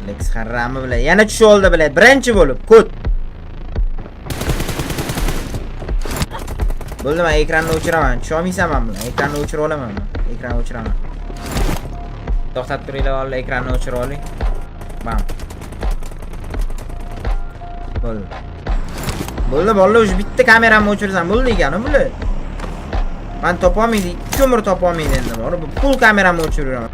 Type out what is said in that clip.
Alex Harrami bilan yana tushib oldi bilan birinchi bo'lib kod. Bo'ldi, men ekranni o'chiraman. Tusha olmaysan men bilan. Ekranni o'chirib olaman men. Ekranni o'chiraman. To'xtatib turinglar, valla ekranni o'chirib oling. Bam. Bo'ldi. Bo'ldi, bolalar o'sha bitta kameramni o'chirsan bo'ldi ekan, bular. Men topa olmaydi, 2 umr topa olmaydi endi. Mana bu full kameramni o'chiraman.